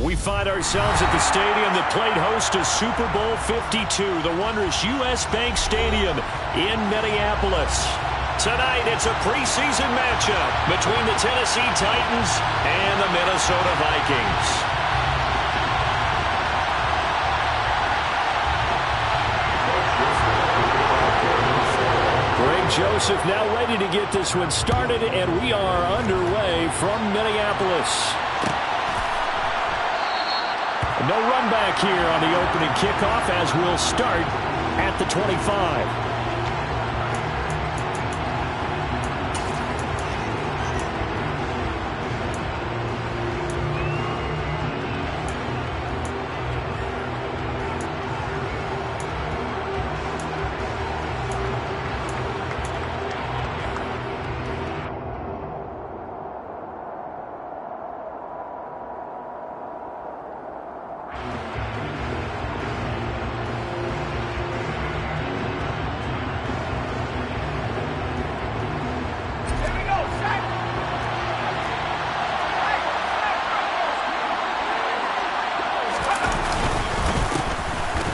We find ourselves at the stadium that played host to Super Bowl 52, the wondrous U.S. Bank Stadium in Minneapolis. Tonight, it's a preseason matchup between the Tennessee Titans and the Minnesota Vikings. Greg Joseph now ready to get this one started, and we are underway from Minneapolis. No run back here on the opening kickoff as we'll start at the 25.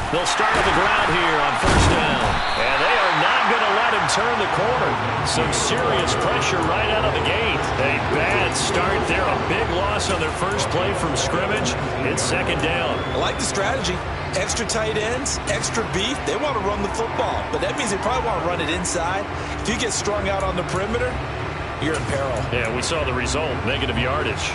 They'll start on the ground here on first down. And they are not going to let him turn the corner. Some serious pressure right out of the gate. A bad start there. A big loss on their first play from scrimmage. It's second down. I like the strategy. Extra tight ends, extra beef. They want to run the football. But that means they probably want to run it inside. If you get strung out on the perimeter, you're in peril. Yeah, we saw the result. Negative yardage.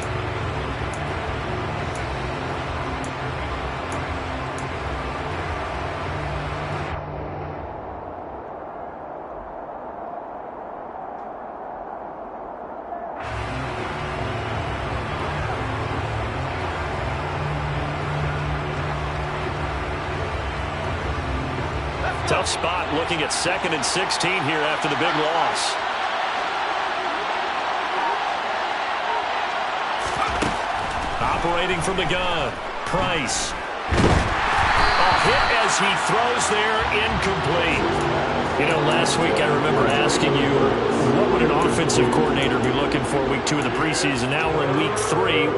Tough spot looking at 2nd and 16 here after the big loss. Operating from the gun, Price. A hit as he throws there, incomplete. You know, last week I remember asking you, what would an offensive coordinator be looking for week 2 of the preseason? Now we're in week 3.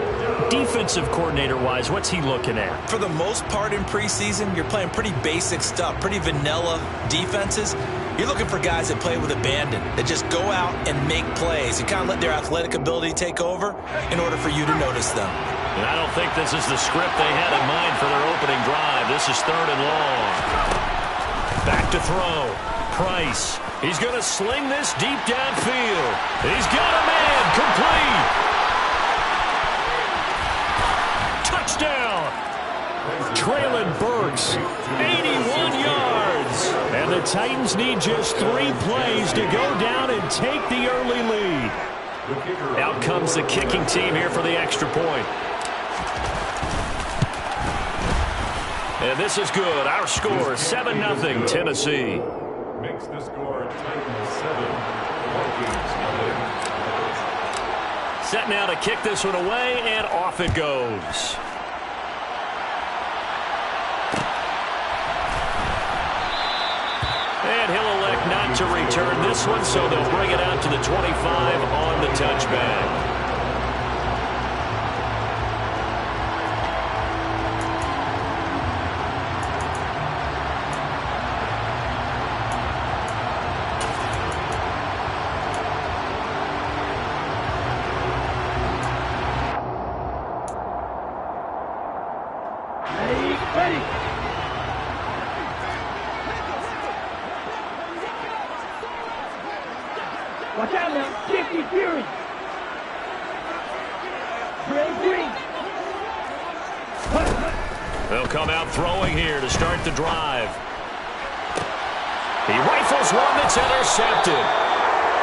Defensive coordinator-wise, what's he looking at? For the most part in preseason, you're playing pretty basic stuff, pretty vanilla defenses. You're looking for guys that play with abandon, that just go out and make plays. You kind of let their athletic ability take over in order for you to notice them. And I don't think this is the script they had in mind for their opening drive. This is 3rd and long. Back to throw. Price. He's going to sling this deep downfield. He's got a man. Complete. Touchdown. Traylon Burks. 81 yards. And the Titans need just 3 plays to go down and take the early lead. Out comes the kicking team here for the extra point. And this is good. Our score, 7-0 Tennessee. Makes the score Titans 7, Vikings 0. Set now to kick this one away, and off it goes. And he'll elect not to return this one, so they'll bring it out to the 25 on the touchback. Watch out now, 50 Fury. They'll come out throwing here to start the drive. He rifles one that's intercepted.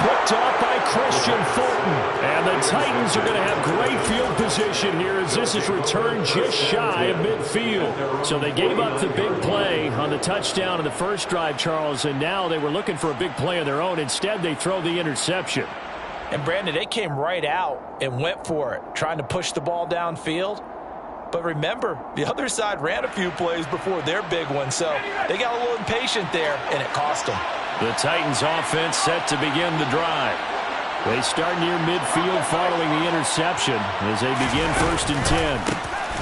Picked up by Christian Fulton. And the Titans are going to have great field position here as this is returned just shy of midfield. So they gave up the big play on the touchdown in the first drive, Charles, and now they were looking for a big play of their own. Instead, they throw the interception. And, Brandon, they came right out and went for it, trying to push the ball downfield. But remember, the other side ran a few plays before their big one, so they got a little impatient there, and it cost them. The Titans offense set to begin the drive. They start near midfield following the interception as they begin 1st and 10.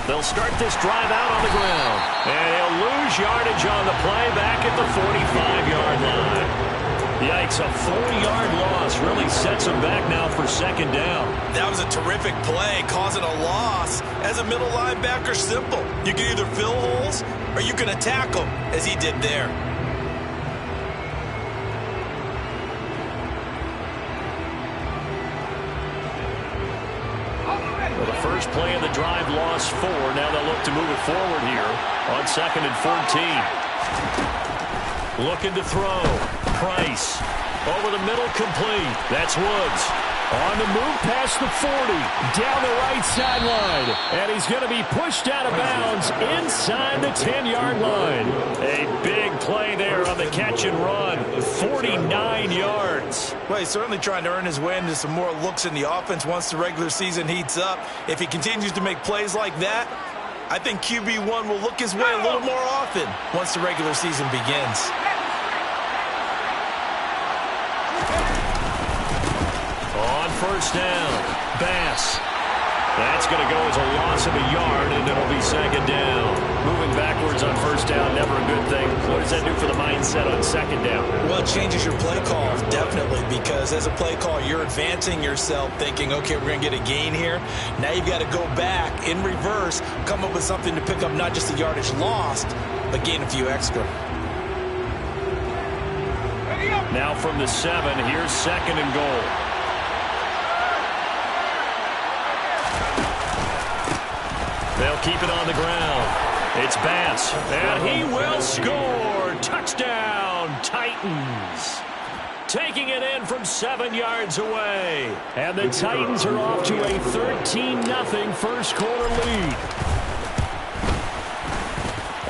They'll start this drive out on the ground. And he'll lose yardage on the play back at the 45-yard line. Yikes, a 40-yard loss really sets him back now for second down. That was a terrific play, causing a loss. As a middle linebacker, simple. You can either fill holes or you can attack them, as he did there. Well, the first play of the drive lost 4. Now they'll look to move it forward here on 2nd and 14. Looking to throw. Price. Over the middle, complete. That's Woods. On the move past the 40. Down the right sideline. And he's going to be pushed out of bounds inside the 10-yard line. A big play there on the catch and run. 49 yards. Well, he's certainly trying to earn his way into some more looks in the offense once the regular season heats up. If he continues to make plays like that, I think QB1 will look his way a little more often once the regular season begins. On first down, Bass. That's going to go as a loss of a yard, and it'll be second down. Moving backwards on first down, never a good thing. What does that do for the mindset on second down? Well, it changes your play call, definitely, because as a play call, you're advancing yourself thinking, okay, we're going to get a gain here. Now you've got to go back in reverse, come up with something to pick up not just the yardage lost, but gain a few extra. Now from the 7, here's 2nd and goal. They'll keep it on the ground. It's Bass, and he will score. Touchdown, Titans. Taking it in from 7 yards away. And the Titans are off to a 13-0 first quarter lead.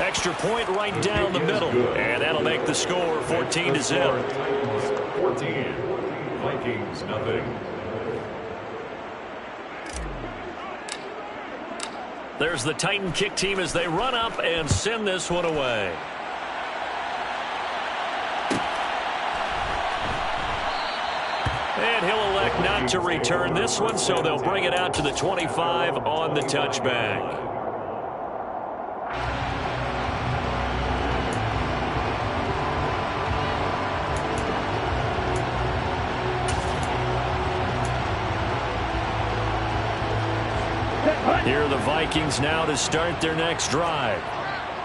Extra point right down the middle. And that'll make the score 14-0. 14. Vikings, nothing. There's the Titan kick team as they run up and send this one away. And he'll elect not to return this one, so they'll bring it out to the 25 on the touchback. Here are the Vikings now to start their next drive.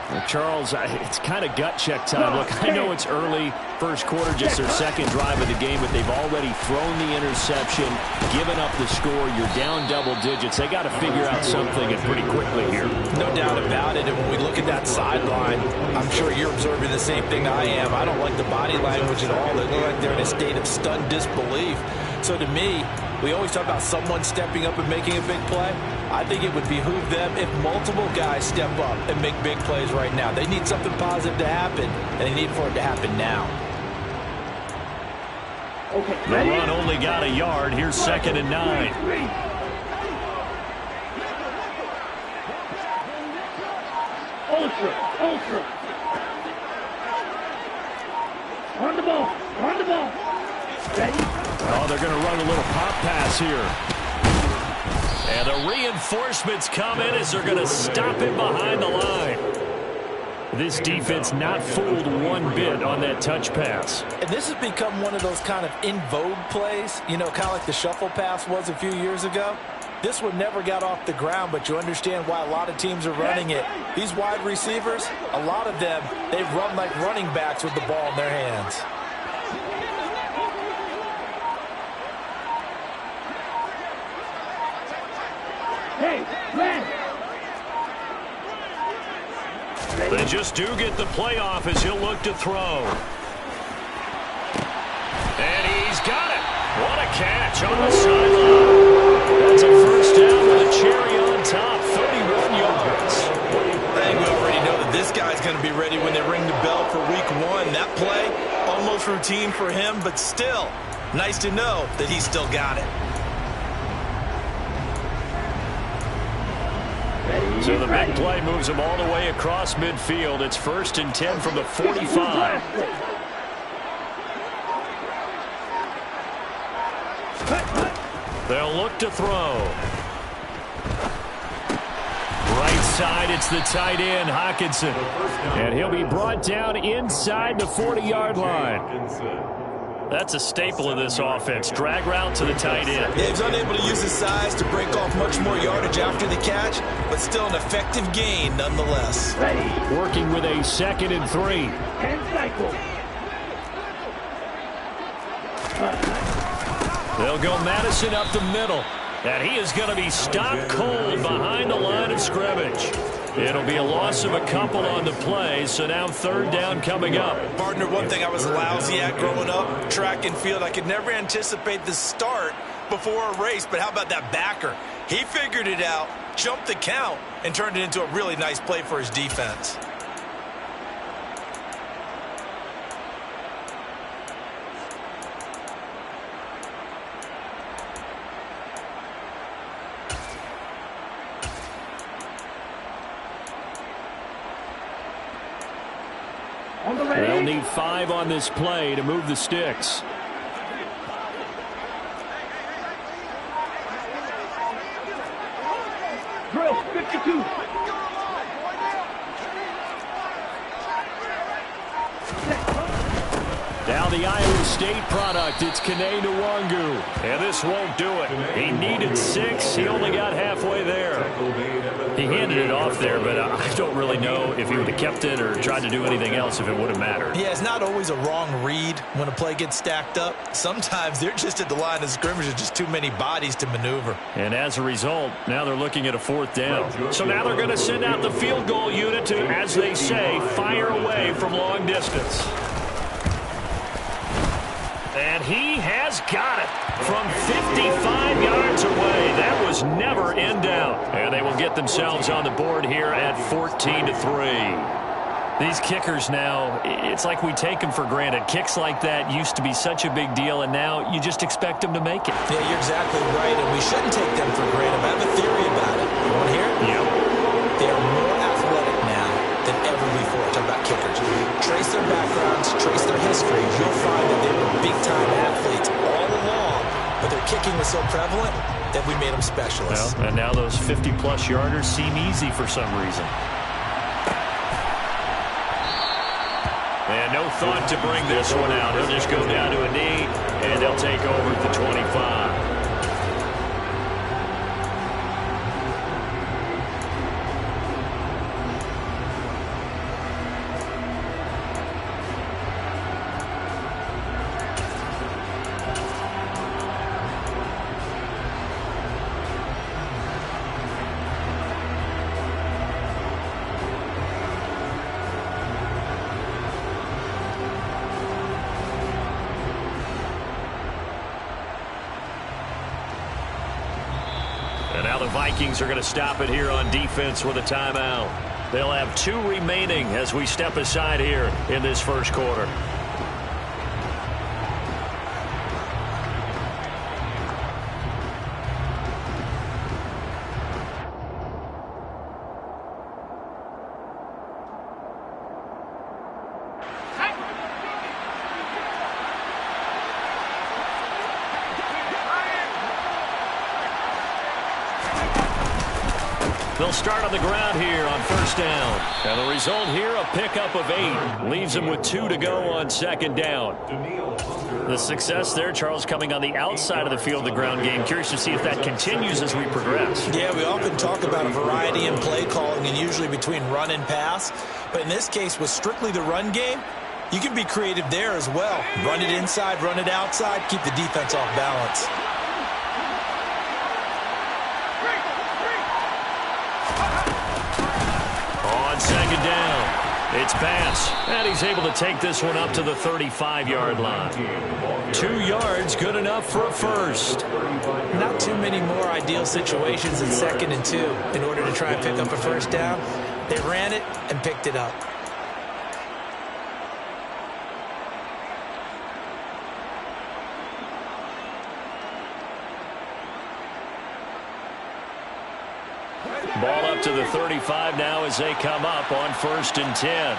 Well, Charles, it's kind of gut check time. Look, I know it's early, first quarter, just their second drive of the game, but they've already thrown the interception, given up the score. You're down double digits. They got to figure out something and pretty quickly here. No doubt about it. And when we look at that sideline, I'm sure you're observing the same thing I am. I don't like the body language at all. They look like they're in a state of stunned disbelief. So to me, we always talk about someone stepping up and making a big play. I think it would behoove them if multiple guys step up and make big plays right now. They need something positive to happen, and they need for it to happen now. The run only got a yard. Here's 2nd and 9. Ultra. On the ball. Ready? Oh, they're going to run a little pop pass here. And the reinforcements come in as they're going to stop him behind the line. This defense not fooled one bit on that touch pass. And this has become one of those kind of in vogue plays, you know, kind of like the shuffle pass was a few years ago. This one never got off the ground, but you understand why a lot of teams are running it. These wide receivers, a lot of them, they run like running backs with the ball in their hands. They just do get the playoff as he'll look to throw. And he's got it. What a catch on the sideline. That's a first down with a cherry on top. 31 yards. I think we already know that this guy's going to be ready when they ring the bell for week 1. That play, almost routine for him, but still, nice to know that he's still got it. So the big play moves them all the way across midfield. It's 1st and 10 from the 45. They'll look to throw. Right inside, it's the tight end, Hockenson. And he'll be brought down inside the 40-yard line. That's a staple of this offense. Drag route to the tight end. Yeah, he's unable to use his size to break off much more yardage after the catch, but still an effective gain nonetheless. Ready. Working with a 2nd and 3. 10 cycles. They'll go Madison up the middle. And he is going to be stopped cold behind the line of scrimmage. It'll be a loss of a couple on the play, so now 3rd down coming up. Partner, one thing I was lousy at growing up, track and field, I could never anticipate the start before a race, but how about that backer? He figured it out, jumped the count, and turned it into a really nice play for his defense. They'll need 5 on this play to move the sticks. Drill 52. Now the Iowa State product, it's Kene Nwangu. And this won't do it. He needed 6. He only got halfway there. He handed it off there, but I don't really know if he would have kept it or tried to do anything else if it would have mattered. Yeah, it's not always a wrong read when a play gets stacked up. Sometimes they're just at the line of scrimmage. There's just too many bodies to maneuver. And as a result, now they're looking at a 4th down. So now they're going to send out the field goal unit to, as they say, fire away from long distance. And he has got it from 55 yards away. That was never in doubt. And they will get themselves on the board here at 14-3. These kickers now, it's like we take them for granted. Kicks like that used to be such a big deal, and now you just expect them to make it. Yeah, you're exactly right, and we shouldn't take them for granted. But I have a theory about it. You want to hear it? Yep. They are more athletic now than ever before. Talk about kickers. Trace their backgrounds, trace their history. You'll find that they were big-time athletes all along, but their kicking was so prevalent that we made them specialists. Well, and now those 50-plus yarders seem easy for some reason. And no thought to bring this one out. He'll just go down to a knee, and they'll take over at the 25. And now the Vikings are going to stop it here on defense with a timeout. They'll have 2 remaining as we step aside here in this first quarter. They'll start on the ground here on 1st down. And the result here, a pickup of 8. Leaves them with 2 to go on 2nd down. The success there, Charles, coming on the outside of the field, the ground game. Curious to see if that continues as we progress. Yeah, we often talk about a variety in play calling and usually between run and pass. But in this case, with strictly the run game, you can be creative there as well. Run it inside, run it outside, keep the defense off balance. On 2nd down, it's pass. And he's able to take this one up to the 35-yard line. 2 yards, good enough for a first. Not too many more ideal situations in 2nd and 2 in order to try and pick up a 1st down. They ran it and picked it up. Ball up to the 35 now as they come up on 1st and 10.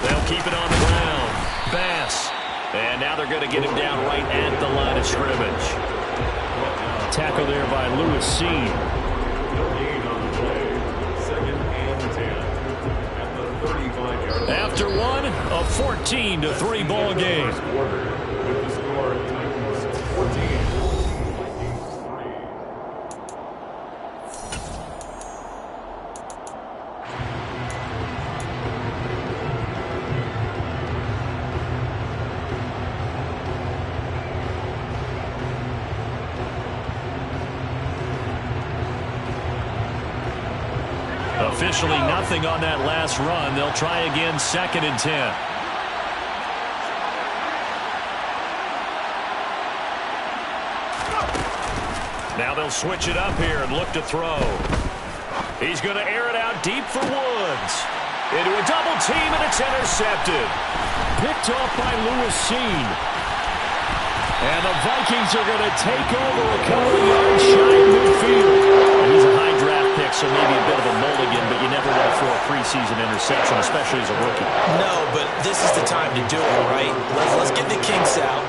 They'll keep it on the ground. Bass. And now they're going to get him down right at the line of scrimmage. tackle there by Lewis Seen. No gain on the play. 2nd and 10. At the 35-yard line. After one, a 14-3 ball game. First quarter with the score Titans 14. Vikings 3. Officially nothing on that last run. They'll try again 2nd and 10. Now they'll switch it up here and look to throw. He's going to air it out deep for Woods. Into a double team, and it's intercepted. Picked off by Lewis Seen. And the Vikings are going to take over a couple of yards shy of midfield. And he's a high draft pick, so maybe a bit of a mulligan, but you never want to throw a preseason interception, especially as a rookie. No, but this is the time to do it, right? Let's get the kinks out.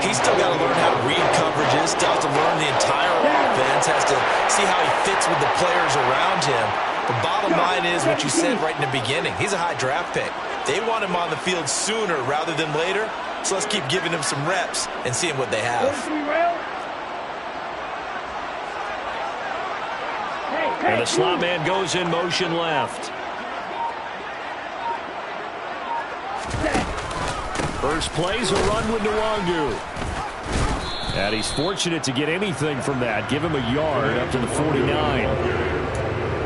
He's still got to learn how to read coverages, still has to learn the entire offense, has to see how he fits with the players around him. The bottom line is what you said right in the beginning. He's a high draft pick. They want him on the field sooner rather than later, so let's keep giving him some reps and seeing what they have. And the slot man goes in motion left. First play's a run with Nwangu. And he's fortunate to get anything from that. Give him a yard up to the 49.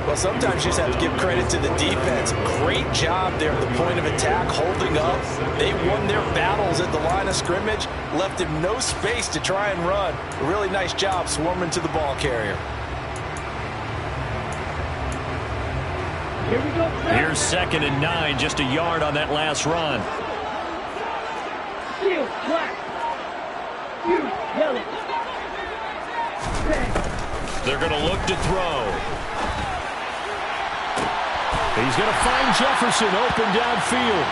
Well, sometimes you just have to give credit to the defense. Great job there at the point of attack, holding up. They won their battles at the line of scrimmage, left him no space to try and run. A really nice job swarming to the ball carrier. Here we go. Here's 2nd and 9, just a yard on that last run. Shield, black. You, yellow. They're going to look to throw. He's going to find Jefferson open downfield.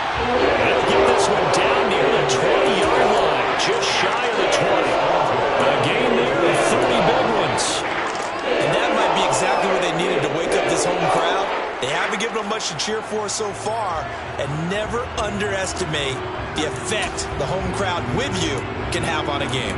He'll get this one down near the 20-yard line, just shy of the 20. A gain there of 30 big ones. And that might be exactly what they needed to wake up this home crowd. They haven't given them much to cheer for so far, and never underestimate the effect the home crowd with you can have on a game.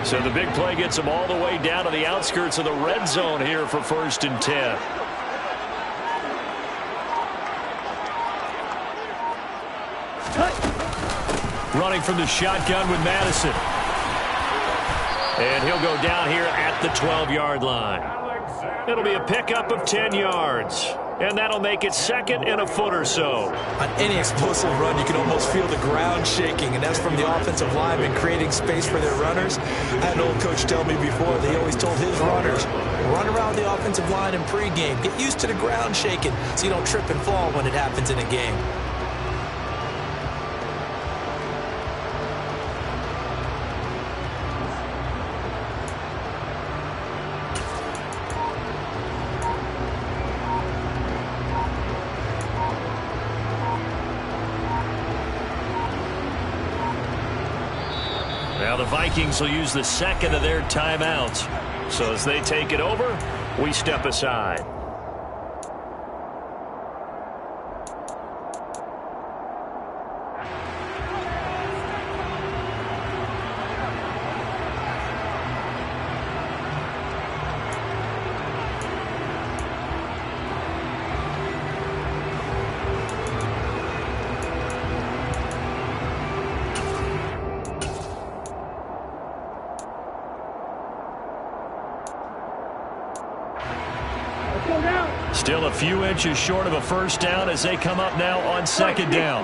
So the big play gets them all the way down to the outskirts of the red zone here for 1st and 10. Running from the shotgun with Madison. And he'll go down here at the 12-yard line. It'll be a pickup of 10 yards. And that'll make it 2nd and a foot or so. On any explosive run, you can almost feel the ground shaking, and that's from the offensive linemen creating space for their runners. I had an old coach tell me before, they always told his runners, run around the offensive line in pregame. Get used to the ground shaking so you don't trip and fall when it happens in a game. Now the Vikings will use the 2nd of their timeouts. So as they take it over, we step aside. Still a few inches short of a first down as they come up now on 2nd down.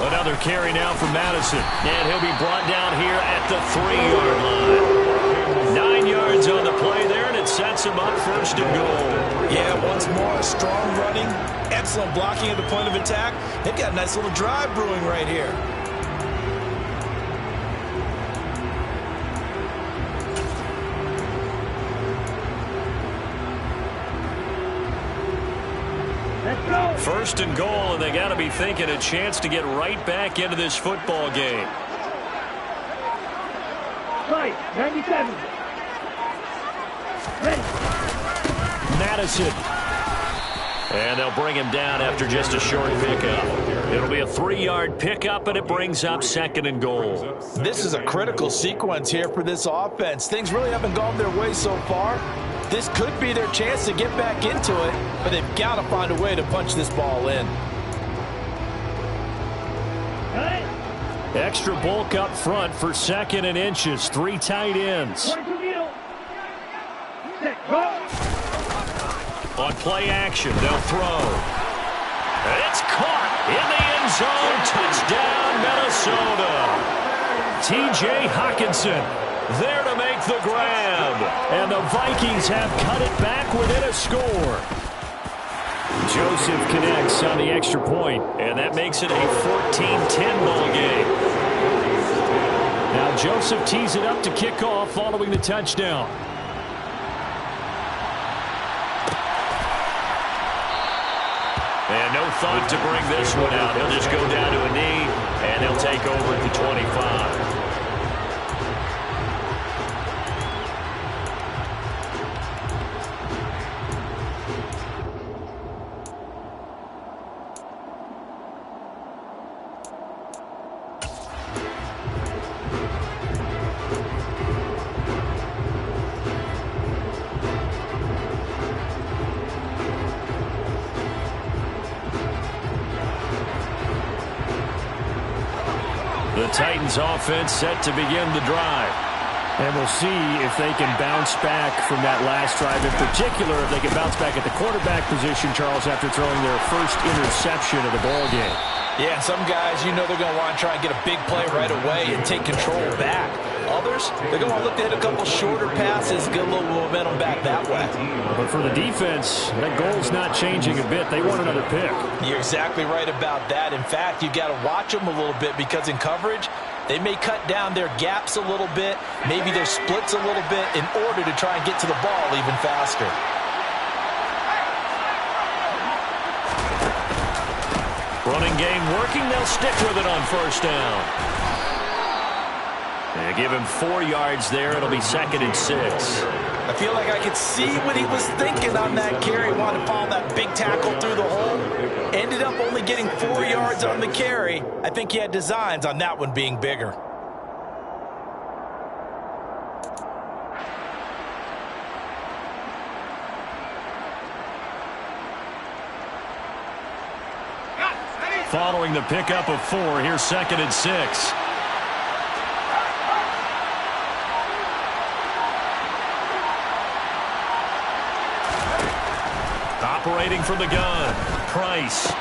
Another carry now for Madison. And he'll be brought down here at the 3-yard line. 9 yards on the play there, and it's sets him up first and goal. Yeah, once more, strong running, excellent blocking at the point of attack. They've got a nice little drive brewing right here. Let's go. First and goal, and they got to be thinking a chance to get right back into this football game. Right, 97. Ready. Madison. And they'll bring him down after just a short pickup. It'll be a 3-yard pickup, and it brings up second and goal. This is a critical sequence here for this offense. Things really haven't gone their way so far. This could be their chance to get back into it, but they've got to find a way to punch this ball in. Extra bulk up front for second and inches. 3 tight ends. 22 middle. Set, go. On play action, they'll throw. It's caught in the end zone. Touchdown, Minnesota. T.J. Hockenson there to make the grab. And the Vikings have cut it back within a score. Joseph connects on the extra point, and that makes it a 14-10 ball game. Now Joseph tees it up to kick off following the touchdown. And no thought to bring this one out. He'll just go down to a knee, and they'll take over at the 25. The Titans offense set to begin the drive. And we'll see if they can bounce back from that last drive. In particular, if they can bounce back at the quarterback position, Charles, after throwing their first interception of the ball game. Yeah, some guys, you know they're going to want to try and get a big play right away and take control back. Others, they're going to look to hit a couple shorter passes, get a little momentum back that way. But for the defense, that goal's not changing a bit. They want another pick. You're exactly right about that. In fact, you've got to watch them a little bit because in coverage, they may cut down their gaps a little bit, maybe their splits a little bit in order to try and get to the ball even faster. Running game working. They'll stick with it on first down. They give him 4 yards there. It'll be second and 6. I feel like I could see what he was thinking on that carry. Wanted to follow that big tackle through the hole. Ended up only getting 4 yards on the carry. I think he had designs on that one being bigger. Following the pickup of 4, here's second and 6. Operating from the gun, Price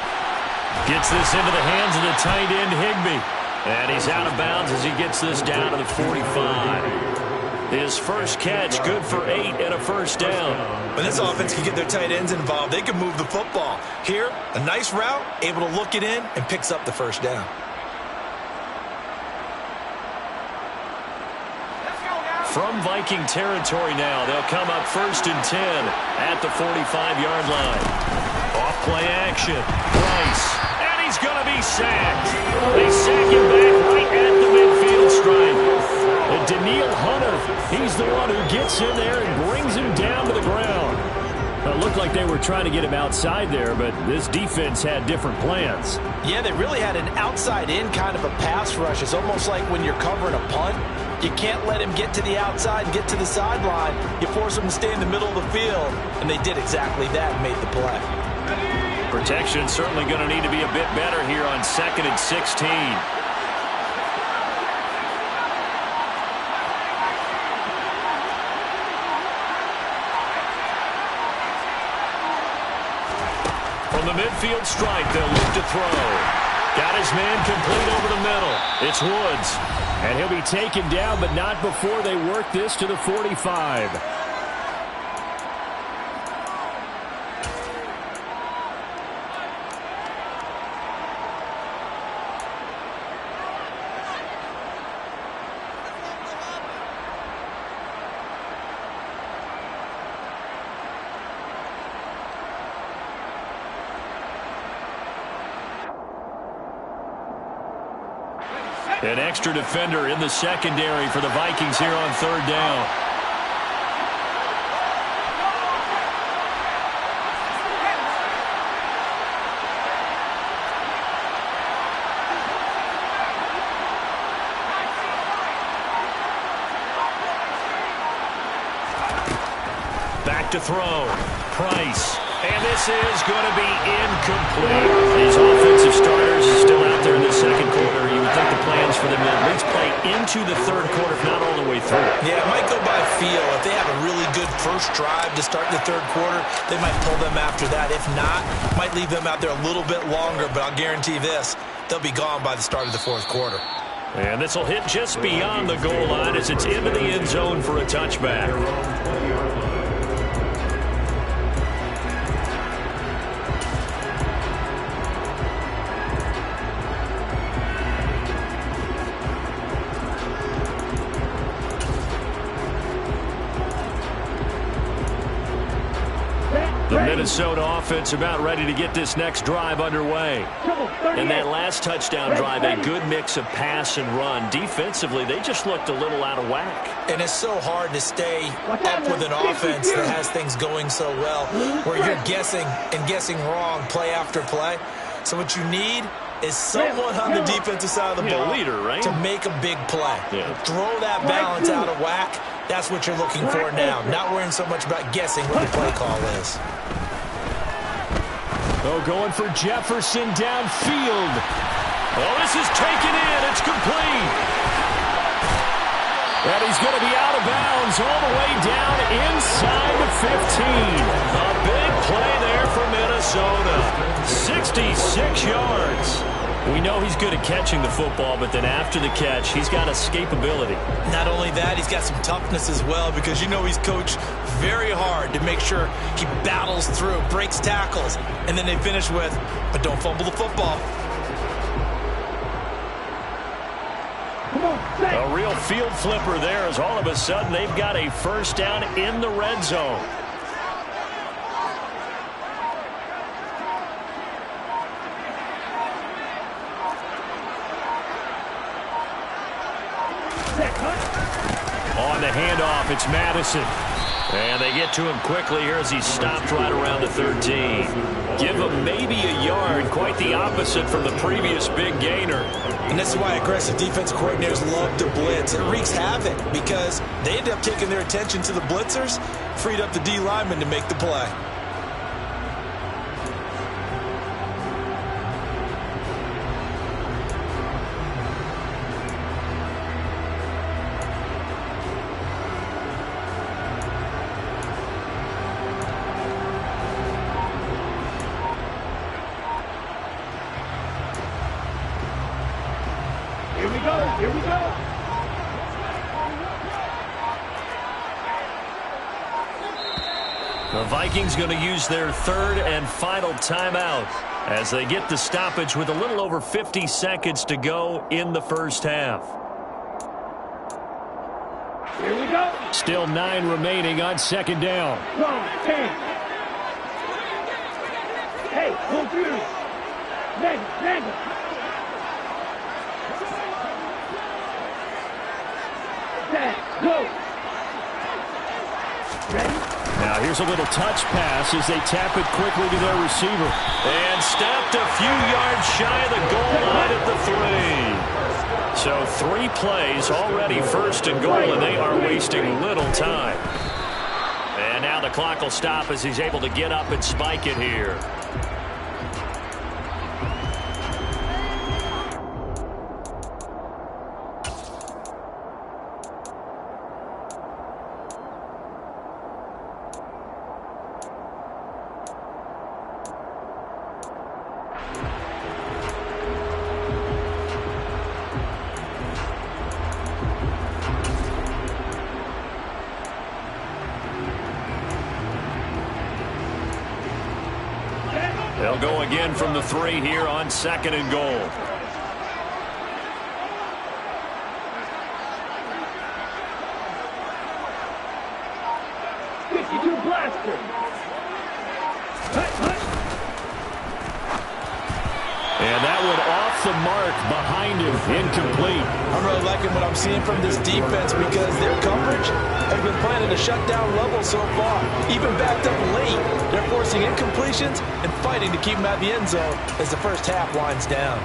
gets this into the hands of the tight end, Higbee. And he's out of bounds as he gets this down to the 45. His first catch, good for 8 and a first down. When this offense can get their tight ends involved, they can move the football. Here, a nice route, able to look it in, and picks up the first down. From Viking territory now, they'll come up first and 10 at the 45-yard line. Off play action, Price, and he's going to be sacked. They sack him back right at the midfield stripe. And Daniil Hunter, he's the one who gets in there and brings him down to the ground. It looked like they were trying to get him outside there, but this defense had different plans. Yeah, they really had an outside-in kind of a pass rush. It's almost like when you're covering a punt. You can't let him get to the outside and get to the sideline. You force him to stay in the middle of the field, and they did exactly that and made the play. Protection certainly going to need to be a bit better here on second and 16. From the midfield stripe, they'll look to throw. Got his man complete over the middle. It's Woods. And he'll be taken down, but not before they work this to the 45. An extra defender in the secondary for the Vikings here on third down. Back to throw. Price. And this is going to be incomplete. These offensive starters are still out there in the second quarter. You would think the plans for them to at least play into the third quarter, if not all the way through. Yeah, it might go by feel. If they have a really good first drive to start the third quarter, they might pull them after that. If not, might leave them out there a little bit longer, but I'll guarantee this, they'll be gone by the start of the fourth quarter. And this will hit just beyond the goal line as it's into the end zone for a touchback. The Minnesota offense about ready to get this next drive underway. In that last touchdown drive, a good mix of pass and run. Defensively, they just looked a little out of whack. And it's so hard to stay up with an offense that has things going so well, where you're guessing and guessing wrong play after play. So what you need is someone on the defensive side of the ball leader, right? to make a big play. Yeah. Throw that balance out of whack. That's what you're looking for now. Not worrying so much about guessing what the play call is. Oh, going for Jefferson downfield. Oh, this is taken in. It's complete. And he's going to be out of bounds all the way down inside the 15. A big play there for Minnesota. 66 yards. We know he's good at catching the football, but then after the catch, he's got escapability. Not only that, he's got some toughness as well, because you know he's coached very hard to make sure he battles through, breaks tackles, and then they finish with, but don't fumble the football. A real field flipper there as all of a sudden they've got a first down in the red zone. On the handoff, it's Madison. And they get to him quickly here as he's stopped right around the 13. Give him maybe a yard, quite the opposite from the previous big gainer. And this is why aggressive defense coordinators love to blitz. It wreaks havoc because they end up taking their attention to the blitzers, freed up the D lineman to make the play. Here we go. The Vikings going to use their third and final timeout as they get the stoppage with a little over 50 seconds to go in the first half. Here we go. Still 9 remaining on second down. Wrong, 10. Hey, hold through. Nagel. Go. Ready? Now here's a little touch pass as they tap it quickly to their receiver. And stopped a few yards shy of the goal line at the 3. So 3 plays already first and goal, and they are wasting little time. And now the clock will stop as he's able to get up and spike it here. They'll go again from the 3 here on second and goal. Blaster. And that one off off the mark, behind him, incomplete. I'm really liking what I'm seeing from this defense because their coverage has been playing at a shutdown level so far. Even backed up late, they're forcing incompletions and fighting to keep them out of the end zone as the first half winds down.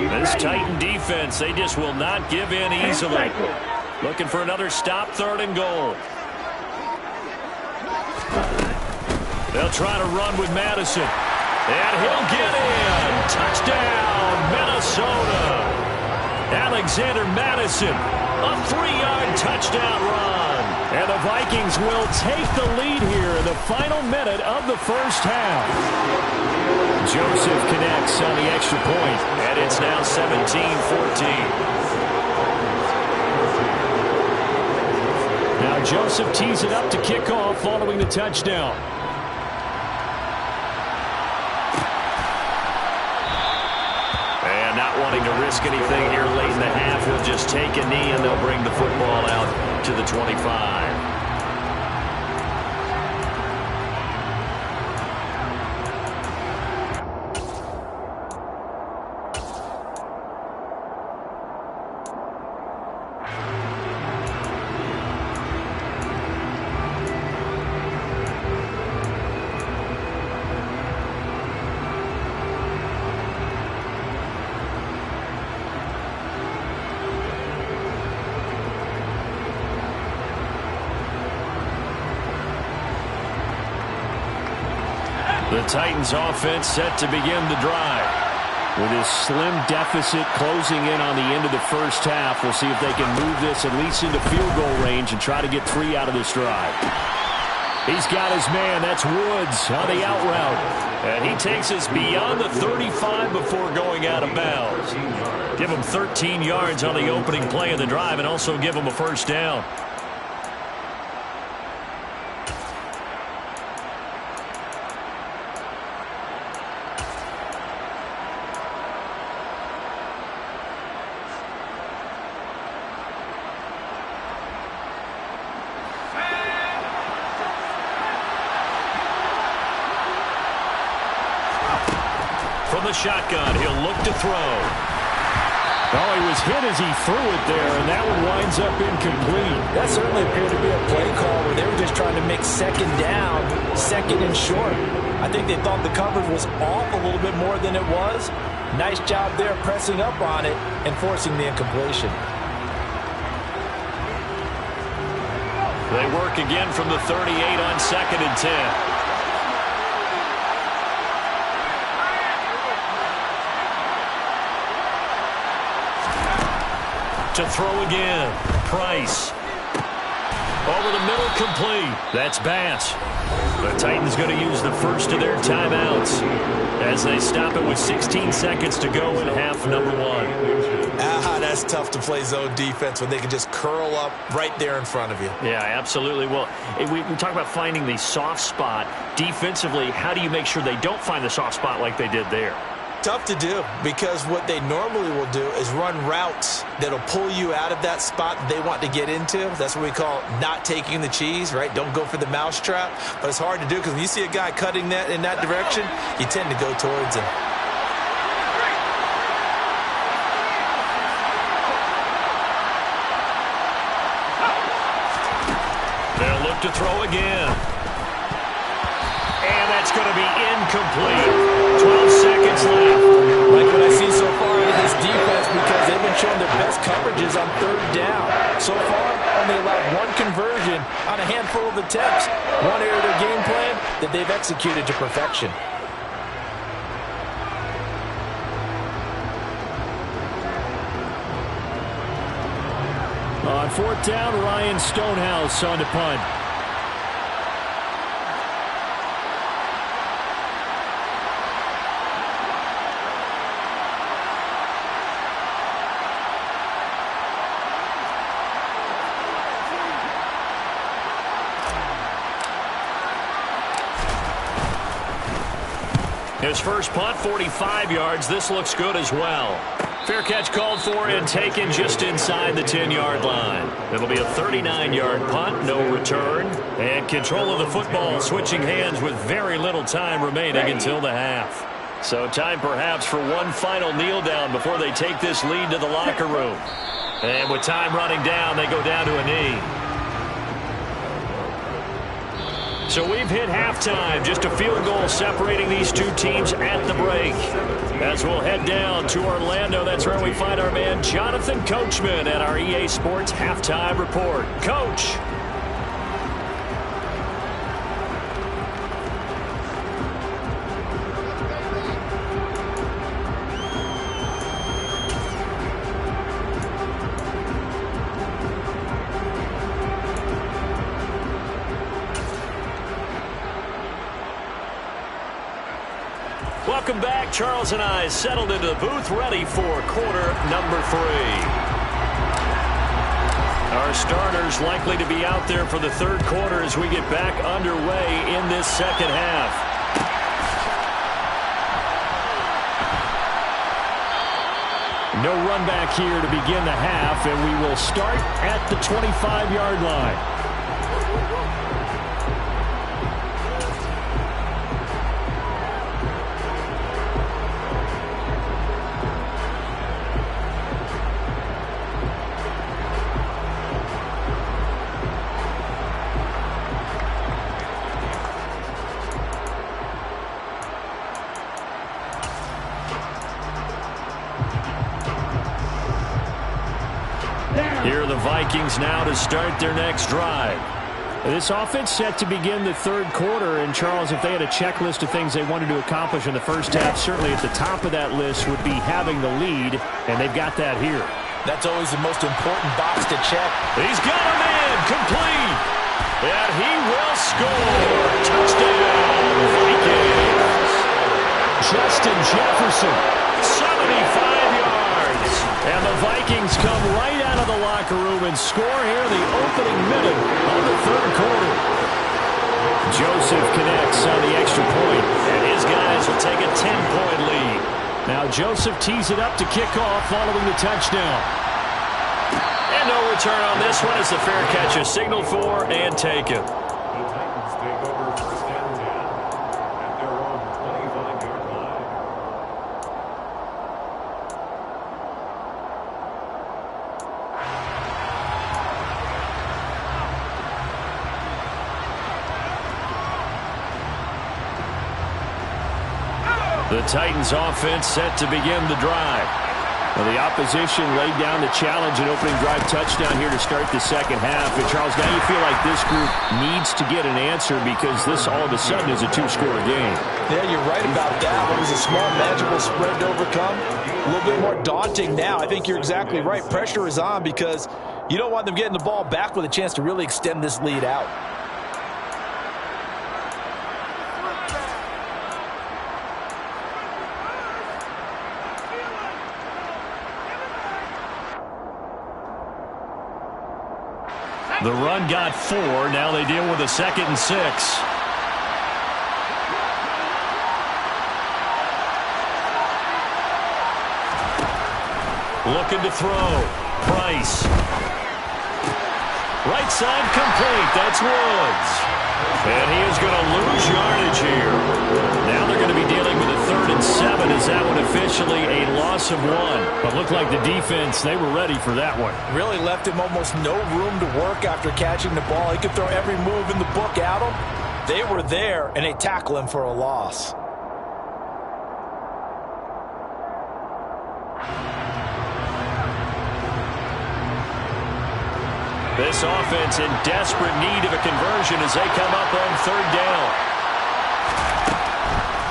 This Titan defense, they just will not give in easily. Looking for another stop, 3rd and goal. They'll try to run with Madison. And he'll get in. Touchdown, Minnesota. Alexander Madison, a 3-yard touchdown run. And the Vikings will take the lead here in the final minute of the first half. Joseph connects on the extra point, and it's now 17-14. Now Joseph tees it up to kick off following the touchdown. And not wanting to risk anything here late in the half, he'll just take a knee, and they'll bring the football out to the 25. The Titans offense set to begin the drive. With his slim deficit closing in on the end of the first half, we'll see if they can move this at least into field goal range and try to get 3 out of this drive. He's got his man. That's Woods on the out route. And he takes us beyond the 35 before going out of bounds. Give him 13 yards on the opening play of the drive and also give him a first down. From the shotgun, he'll look to throw. Oh, he was hit as he threw it there, and that one winds up incomplete. That certainly appeared to be a play call where they were just trying to make 2nd down, 2nd and short. I think they thought the coverage was off a little bit more than it was. Nice job there pressing up on it and forcing the incompletion. They work again from the 38 on 2nd and 10. To throw again. Price. Over the middle, complete. That's Bass. The Titans going to use the first of their timeouts as they stop it with 16 seconds to go in half number 1. That's tough to play zone defense when they can just curl up right there in front of you. Yeah, absolutely. Well, we talk about finding the soft spot. Defensively, how do you make sure they don't find the soft spot like they did there? Tough to do because what they normally will do is run routes that'll pull you out of that spot that they want to get into. That's what we call not taking the cheese, right? Don't go for the mousetrap. But it's hard to do because when you see a guy cutting that in that direction, you tend to go towards him. They'll look to throw again. And that's going to be incomplete. 12 seconds left. Like what I see so far out of this defense because they've been showing their best coverages on 3rd down. So far, only allowed 1 conversion on a handful of attempts. One area of their game plan that they've executed to perfection. On 4th down, Ryan Stonehouse on to punt. His first punt, 45 yards. This looks good as well. Fair catch called for and taken just inside the 10-yard line. It'll be a 39-yard punt, no return. And control of the football switching hands with very little time remaining until the half. So time perhaps for one final kneel down before they take this lead to the locker room. And with time running down, they go down to a knee. So we've hit halftime, just a field goal separating these two teams at the break. As we'll head down to Orlando, that's where we find our man Jonathan Coachman at our EA Sports Halftime Report. Coach. Welcome back. Charles and I settled into the booth, ready for quarter number 3. Our starters likely to be out there for the third quarter as we get back underway in this second half. No run back here to begin the half, and we will start at the 25-yard line. Here are the Vikings now to start their next drive. This offense set to begin the third quarter, and Charles, if they had a checklist of things they wanted to accomplish in the first half, certainly at the top of that list would be having the lead, and they've got that here. That's always the most important box to check. He's got a man complete, and he will score. Touchdown, Vikings. Justin Jefferson, 75 yards, and the Vikings come right out of the locker room and score here in the opening minute of the third quarter. Joseph connects on the extra point, and his guys will take a 10-point lead. Now Joseph tees it up to kick off following the touchdown. And no return on this one as the fair catch is signaled for and taken. The Titans take over first and 10 at their own 25-yard line. The Titans offense set to begin the drive. Well, the opposition laid down the challenge and opening drive touchdown here to start the second half. And Charles, now you feel like this group needs to get an answer because this all of a sudden is a two-score game. Yeah, you're right about that. It was a small, manageable spread to overcome. A little bit more daunting now. I think you're exactly right. Pressure is on because you don't want them getting the ball back with a chance to really extend this lead out. The run got 4. Now they deal with a 2nd and 6. Looking to throw. Price. Right side complete. That's Woods. And he is going to lose yardage here. Now they're going to be dealing with a 3rd and 7. Is that one officially a loss of 1? But looked like the defense, they were ready for that one. Really left him almost no room to work after catching the ball. He could throw every move in the book at him. They were there, and they tackle him for a loss. This offense in desperate need of a conversion as they come up on 3rd down.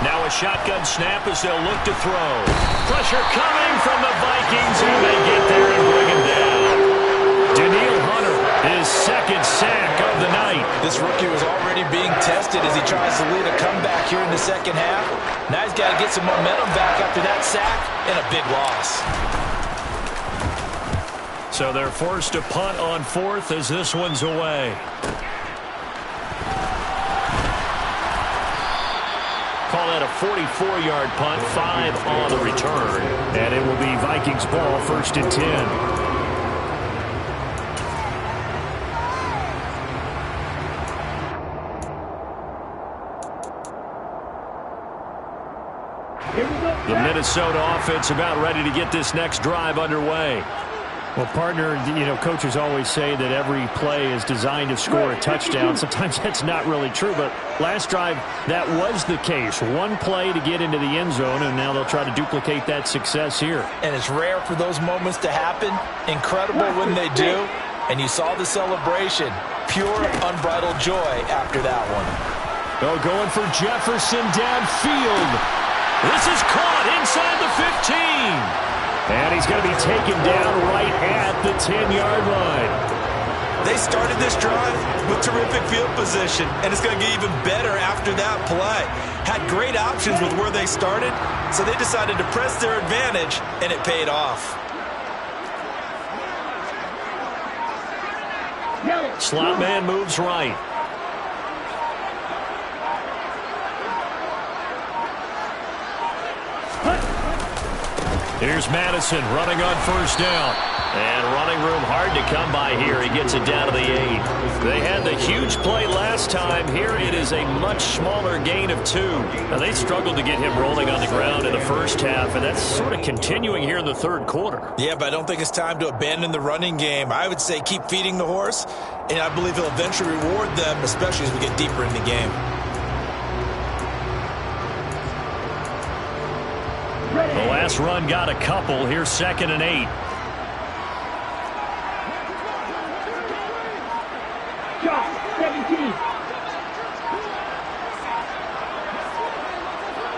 Now a shotgun snap as they'll look to throw. Pressure coming from the Vikings, and they get there and bring him down. Daniil Hunter, his 2nd sack of the night. This rookie was already being tested as he tries to lead a comeback here in the second half. Now he's got to get some momentum back after that sack and a big loss. So they're forced to punt on 4th as this one's away. Call that a 44-yard punt, 5 on the return. And it will be Vikings ball, 1st and 10. The Minnesota offense about ready to get this next drive underway. Well, partner, coaches always say that every play is designed to score a touchdown. Sometimes that's not really true, but last drive, that was the case. One play to get into the end zone, and now they'll try to duplicate that success here. And it's rare for those moments to happen. Incredible when they do. And you saw the celebration. Pure, unbridled joy after that one. Oh, going for Jefferson downfield. This is caught inside the 15. And he's going to be taken down right at the 10-yard line. They started this drive with terrific field position, and it's going to get even better after that play. Had great options with where they started, so they decided to press their advantage, and it paid off. Slot man moves right. Here's Madison running on 1st down. And running room hard to come by here. He gets it down to the 8. They had the huge play last time. Here it is a much smaller gain of 2. Now they struggled to get him rolling on the ground in the first half, and that's sort of continuing here in the 3rd quarter. Yeah, but I don't think it's time to abandon the running game. I would say keep feeding the horse, and I believe he'll eventually reward them, especially as we get deeper in the game. The last run got a couple. Here's 2nd and 8. Josh, 17.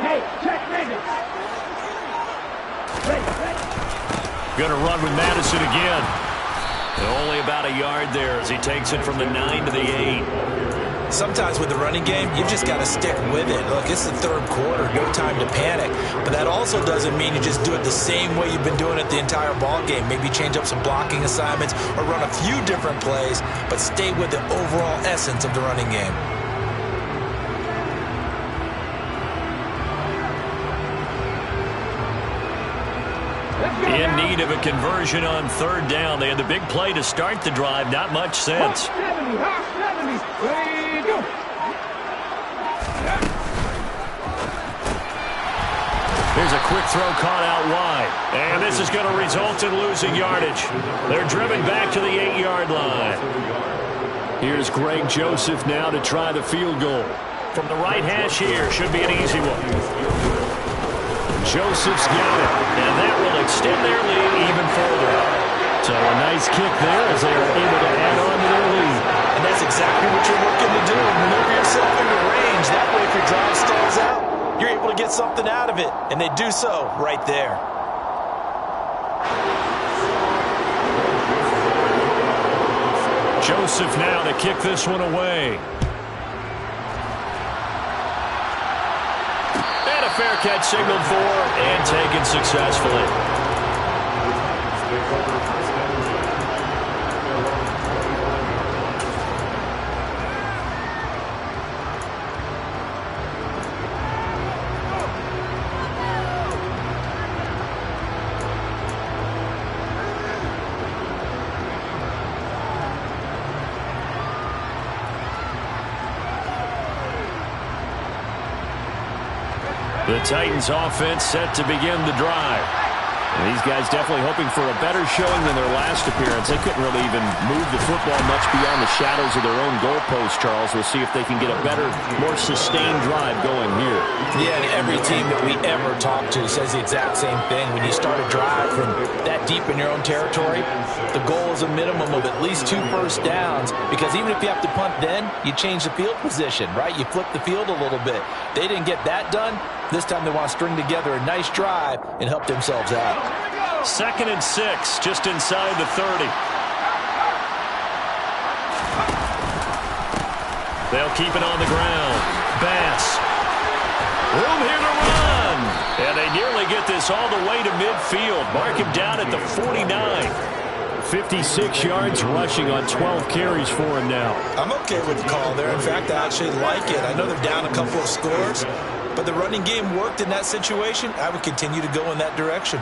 Hey, check Raven. Ready. Going to run with Madison again. And only about a yard there as he takes it from the 9 to the 8. Sometimes with the running game, you've just got to stick with it. Look, it's the 3rd quarter, no time to panic. But that also doesn't mean you just do it the same way you've been doing it the entire ball game. Maybe change up some blocking assignments or run a few different plays, but stay with the overall essence of the running game. In need of a conversion on 3rd down. They had the big play to start the drive. Not much sense. Here's a quick throw caught out wide. And this is going to result in losing yardage. They're driven back to the 8-yard line. Here's Greg Joseph now to try the field goal. From the right hash here, should be an easy one. Joseph's got it, and that will extend their lead even further. So a nice kick there as they are able to add on to their lead. And that's exactly what you're looking to do. Maneuver yourself into range. That way, if your drive stalls out, you're able to get something out of it. And they do so right there. Joseph now to kick this one away. And a fair catch signaled for and taken successfully. The Titans offense set to begin the drive. And these guys definitely hoping for a better showing than their last appearance. They couldn't really even move the football much beyond the shadows of their own goalpost, Charles. We'll see if they can get a better, more sustained drive going here. Yeah, and every team that we ever talk to says the exact same thing. When you start a drive from that deep in your own territory, the goal is a minimum of at least 2 first downs, because even if you have to punt then, you change the field position, right? You flip the field a little bit. They didn't get that done. This time they want to string together a nice drive and help themselves out. 2nd and 6, just inside the 30. They'll keep it on the ground. Bass. Room here to run. And they nearly get this all the way to midfield. Mark him down at the 49. 56 yards rushing on 12 carries for him now. I'm okay with the call there. In fact, I actually like it. I know they're down a couple of scores, but the running game worked in that situation. I would continue to go in that direction.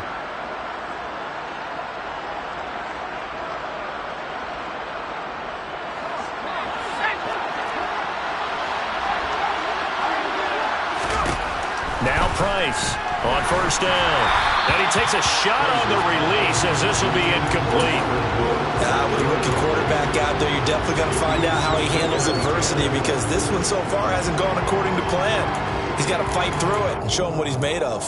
Now Price on first down. And he takes a shot on the release as this will be incomplete. With a rookie quarterback out there, you're definitely going to find out how he handles adversity, because this one so far hasn't gone according to plan. He's got to fight through it and show him what he's made of.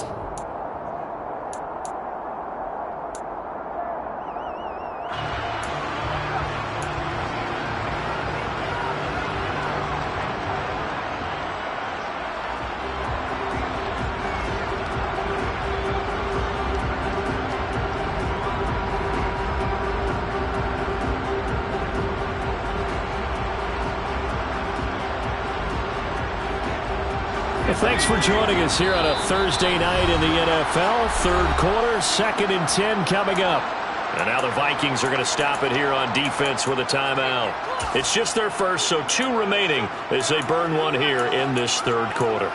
Thanks for joining us here on a Thursday night in the NFL. Third quarter, 2nd and 10 coming up. And now the Vikings are going to stop it here on defense with a timeout. It's just their first, so 2 remaining as they burn one here in this third quarter.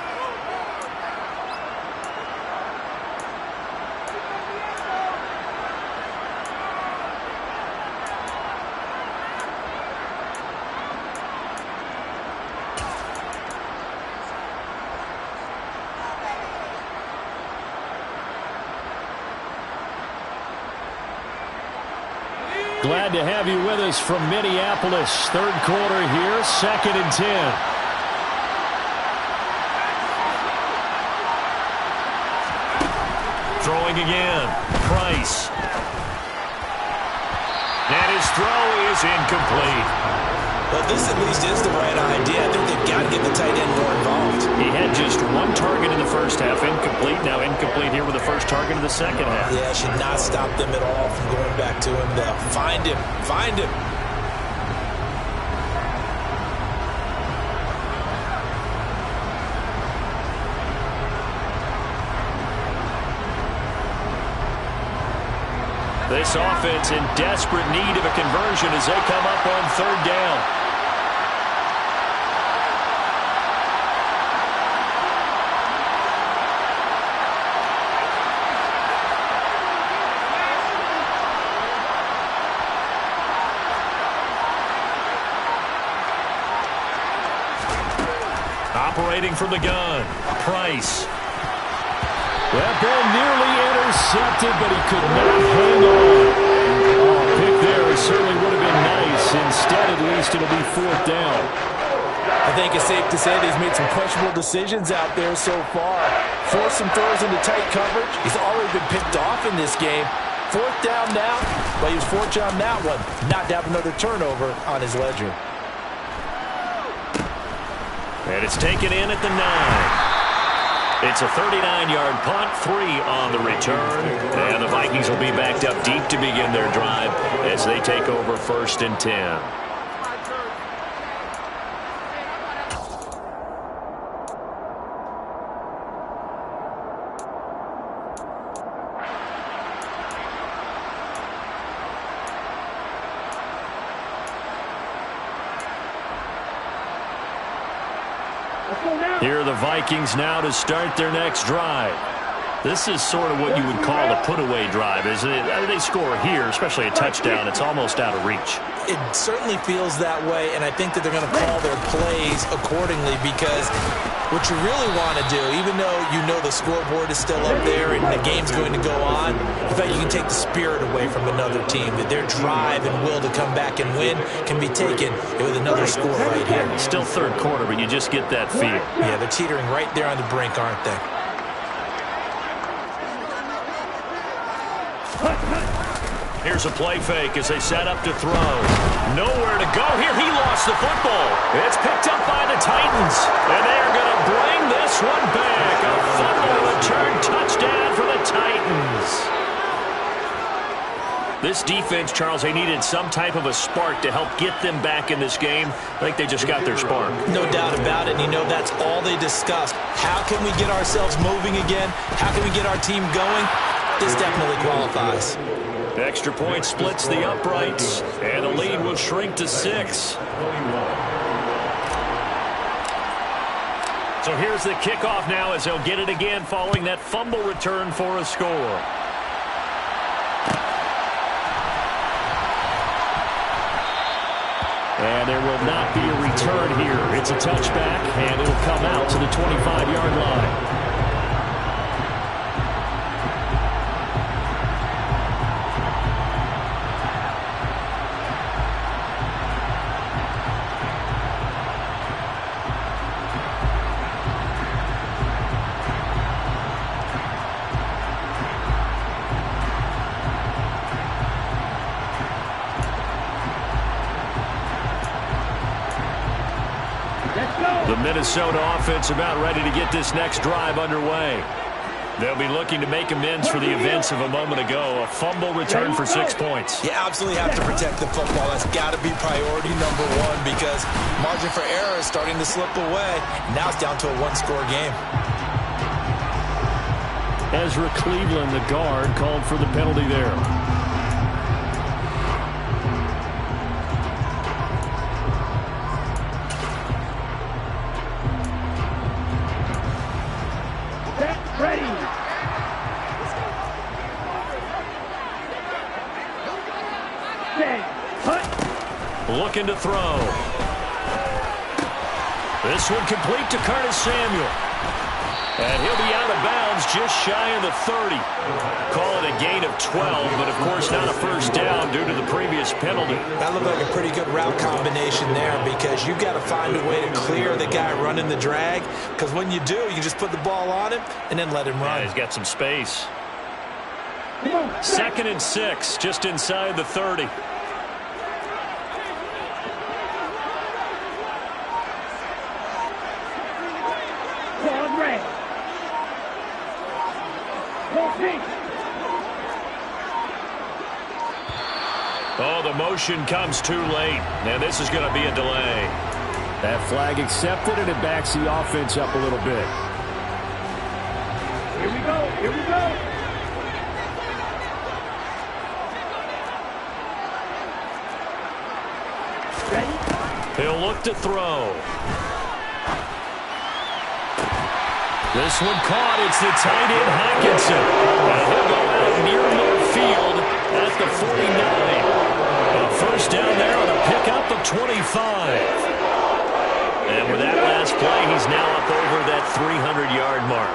Glad to have you with us from Minneapolis. Third quarter here, 2nd and 10. Throwing again, Price. And his throw is incomplete. Well, this at least is the right idea. I think they've got to get the tight end more involved. He had just 1 target in the first half, incomplete. Now incomplete here with the first target in the second half. Yeah, should not stop them at all from going back to him, though. Find him. Find him. This offense in desperate need of a conversion as they come up on 3rd down. Operating from the gun, Price. That ball nearly intercepted, but he could not hang on. Oh, pick there certainly would have been nice. Instead, at least, it'll be 4th down. I think it's safe to say that he's made some questionable decisions out there so far. Forced some throws into tight coverage. He's already been picked off in this game. 4th down now, but he was fortunate on that one not to have another turnover on his ledger. And it's taken in at the 9. It's a 39-yard punt, 3 on the return. And the Vikings will be backed up deep to begin their drive as they take over 1st and 10. Here are the Vikings now to start their next drive. This is sort of what you would call a put-away drive, isn't it? They score here, especially a touchdown. It's almost out of reach. It certainly feels that way, and I think that they're going to call their plays accordingly, because what you really want to do, even though you know the scoreboard is still up there and the game's going to go on, in fact, you can take the spirit away from another team, that their drive and will to come back and win can be taken with another score right here. Still third quarter, but you just get that feel. Yeah, they're teetering right there on the brink, aren't they? Here's a play fake as they set up to throw. Nowhere to go here. He lost the football. It's picked up by the Titans. And they are going to bring this one back. A fumble return touchdown for the Titans. This defense, Charles, they needed some type of a spark to help get them back in this game. I think they just got their spark. No doubt about it. And you know that's all they discussed. How can we get ourselves moving again? How can we get our team going? This definitely qualifies. Extra point splits the uprights, and the lead will shrink to 6. So here's the kickoff now as they'll get it again following that fumble return for a score. And there will not be a return here. It's a touchback, and it'll come out to the 25-yard line. The Minnesota offense about ready to get this next drive underway. They'll be looking to make amends for the events of a moment ago. A fumble return for 6 points. You absolutely have to protect the football. That's got to be priority number one because margin for error is starting to slip away. Now it's down to a one-score game. Ezra Cleveland, the guard, called for the penalty there. Looking to throw. This one complete to Curtis Samuel. And he'll be out of bounds just shy of the 30. Call it a gain of 12, but of course not a first down due to the previous penalty. That looked like a pretty good route combination there because you've got to find a way to clear the guy running the drag because when you do, you just put the ball on him and then let him run. Yeah, he's got some space. 2nd and 6, just inside the 30. Oh, the motion comes too late. Now this is going to be a delay. That flag accepted, and it backs the offense up a little bit. Here we go. Here we go. Ready? He'll look to throw. This one caught. It's the tight end, Hockenson. And he'll go out near midfield at the 49. A first down there on a pickup of 25. And with that last play, he's now up over that 300-yard mark.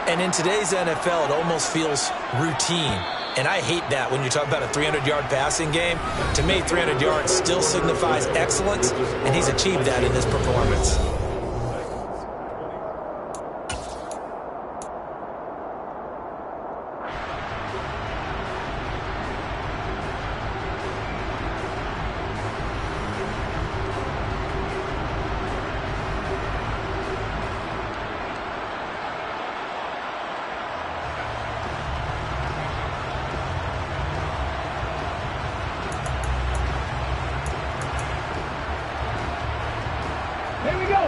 And in today's NFL, it almost feels routine. And I hate that when you talk about a 300-yard passing game. To me, 300 yards still signifies excellence, and he's achieved that in this performance.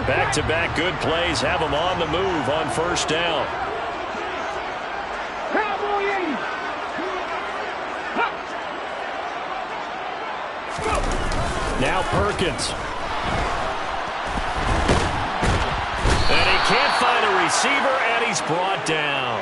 Back-to-back good plays have him on the move on first down. Now Perkins. And he can't find a receiver, and he's brought down.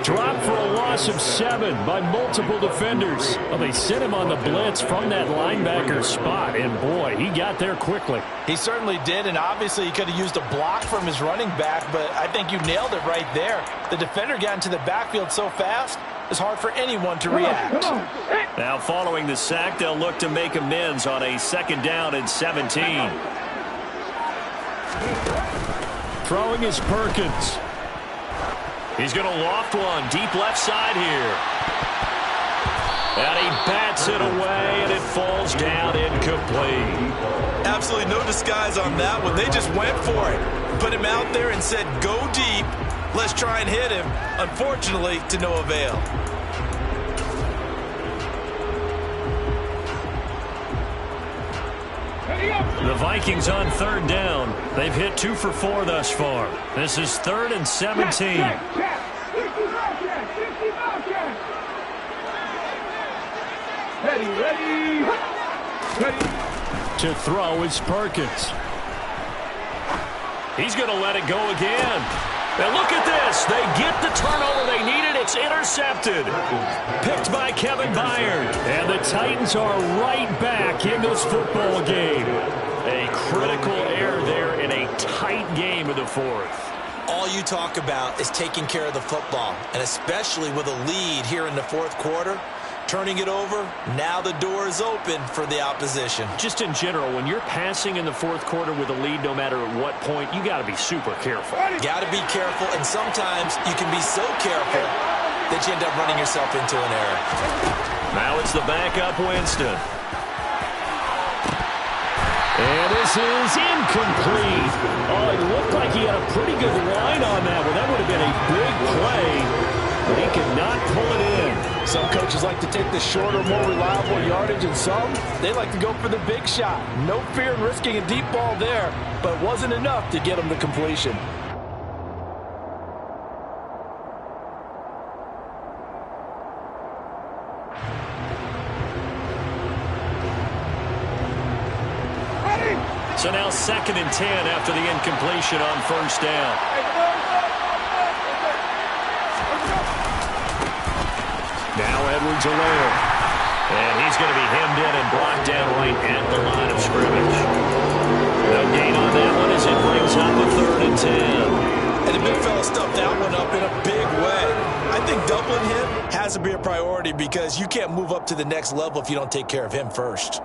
Dropped for a loss of 7 by multiple defenders. Well, they sent him on the blitz from that linebacker spot, and boy, he got there quickly. He certainly did, and obviously he could have used a block from his running back, but I think you nailed it right there. The defender got into the backfield so fast, it's hard for anyone to react. Now following the sack, they'll look to make amends on a 2nd down and 17. Throwing is Perkins. He's going to loft one deep left side here. And he bats it away, and it falls down incomplete. Absolutely no disguise on that one. They just went for it. Put him out there and said, go deep. Let's try and hit him. Unfortunately, to no avail. The Vikings on 3rd down. They've hit 2 for 4 thus far. This is 3rd and 17. Ready. To throw is Perkins. He's going to let it go again. Now look at this. They get the turnover they needed. It's intercepted. Picked by Kevin Byard. And the Titans are right back in this football game. A critical error there in a tight game of the fourth. All you talk about is taking care of the football, and especially with a lead here in the fourth quarter. Turning it over, now the door is open for the opposition. Just in general, when you're passing in the fourth quarter with a lead, no matter at what point, you got to be super careful. Got to be careful, and sometimes you can be so careful that you end up running yourself into an error. Now it's the backup Winston. And this is incomplete. Oh, it looked like he had a pretty good line on that one. That would have been a big play, but he could not pull it in. Some coaches like to take the shorter, more reliable yardage, and some, they like to go for the big shot. No fear in risking a deep ball there, but it wasn't enough to get them to completion. So now 2nd and 10 after the incompletion on first down. Now Edwards-Helaire. And he's going to be hemmed in and blocked down right at the line of scrimmage. No gain on that one as it brings up a 3rd and 10. And the big fella stuffed that one up in a big way. I think doubling him has to be a priority because you can't move up to the next level if you don't take care of him first.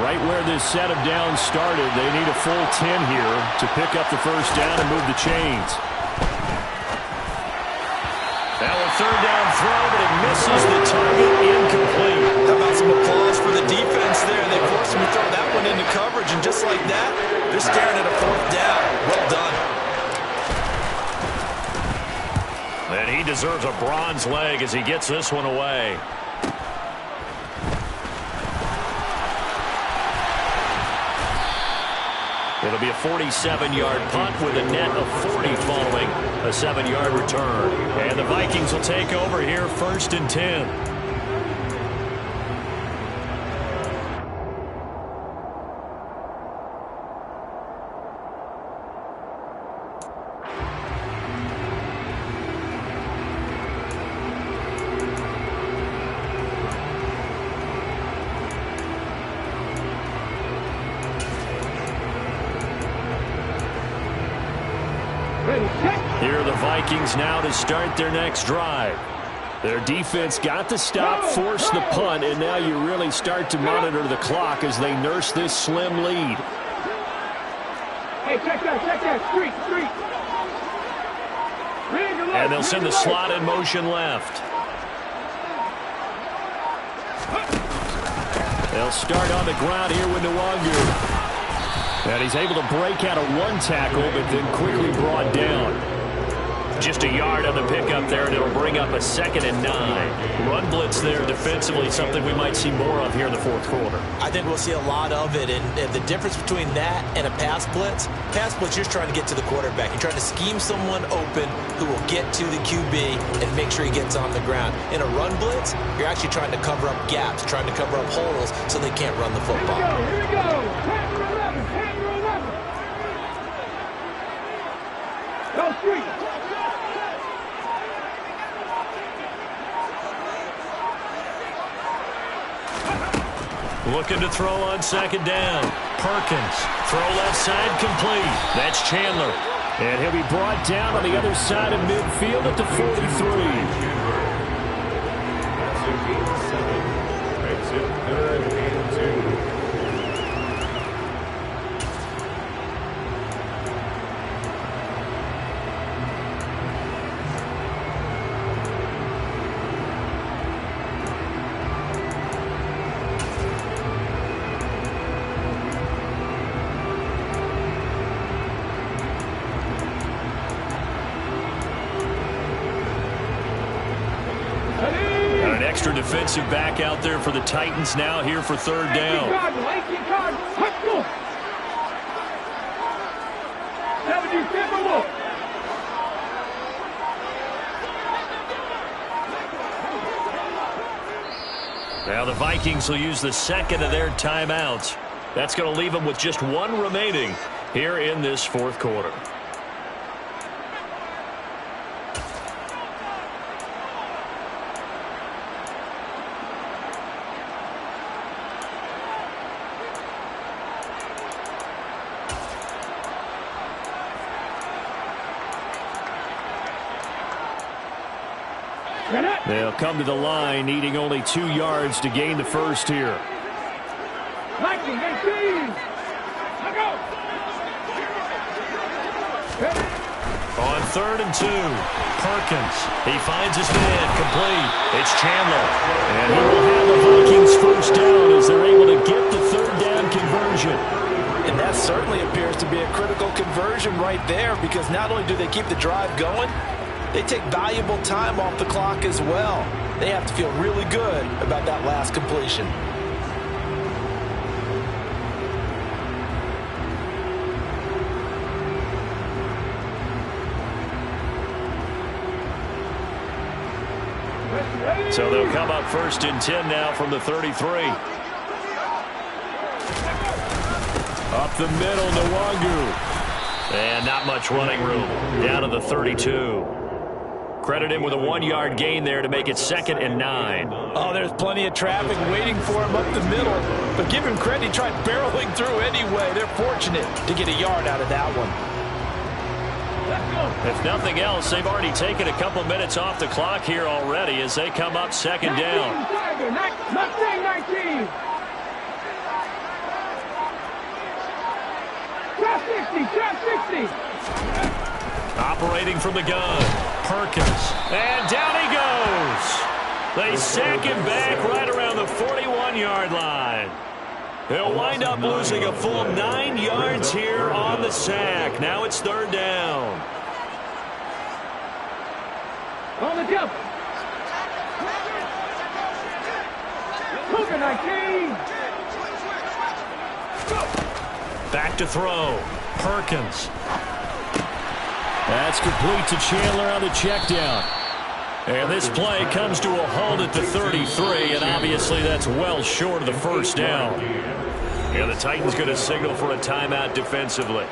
Right where this set of downs started, they need a full 10 here to pick up the first down and move the chains. Now a 3rd down throw, but it misses the target, incomplete. How about some applause for the defense there? They forced him to throw that one into coverage, and just like that, they're staring at a 4th down. Well done. And he deserves a bronze leg as he gets this one away. It'll be a 47-yard punt with a net of 40 following a 7-yard return. And the Vikings will take over here 1st and 10. Here are the Vikings now to start their next drive. Their defense got the stop, forced the punt, and now you really start to monitor the clock as they nurse this slim lead. Hey, check that, street. And they'll send the slot in motion left. They'll start on the ground here with Nwangu. And he's able to break out of one tackle, but then quickly brought down. Just a yard on the pickup there, and it'll bring up a 2nd and 9. Run blitz there defensively, something we might see more of here in the fourth quarter. I think we'll see a lot of it, and the difference between that and a pass blitz, you're trying to get to the quarterback. You're trying to scheme someone open who will get to the QB and make sure he gets on the ground. In a run blitz, you're actually trying to cover up gaps, trying to cover up holes so they can't run the football. Here we go. Pass for 11. Go street. Looking to throw on 2nd down. Perkins. Throw left side complete. That's Chandler. And he'll be brought down on the other side of midfield at the 43. Exit 3rd and 2. Extra defensive back out there for the Titans now here for 3rd down. 77. Vikings will use the second of their timeouts. That's going to leave them with just one remaining here in this fourth quarter. They'll come to the line, needing only 2 yards to gain the first here. Vikings, 18. On 3rd and 2, Perkins. He finds his man, complete. It's Chandler. And he will have the Vikings first down as they're able to get the 3rd down conversion. And that certainly appears to be a critical conversion right there, because not only do they keep the drive going, they take valuable time off the clock as well. They have to feel really good about that last completion. So they'll come up 1st and 10 now from the 33. Up the middle, Nwangu. And not much running room. Down to the 32. Credit him with a 1-yard gain there to make it 2nd and 9. Oh, there's plenty of traffic waiting for him up the middle. But give him credit, he tried barreling through anyway. They're fortunate to get a yard out of that one. If nothing else, they've already taken a couple minutes off the clock here already as they come up 2nd down. Mustang 19. Trap 60. Operating from the gun, Perkins. And down he goes. They sack him back right around the 41-yard line. He'll wind up losing a full 9 yards here on the sack. Now it's 3rd down. On the jump. Cougar 19. Back to throw. Perkins. That's complete to Chandler on the check down. And this play comes to a halt at the 33, and obviously that's well short of the first down. Yeah, the Titans going to signal for a timeout defensively.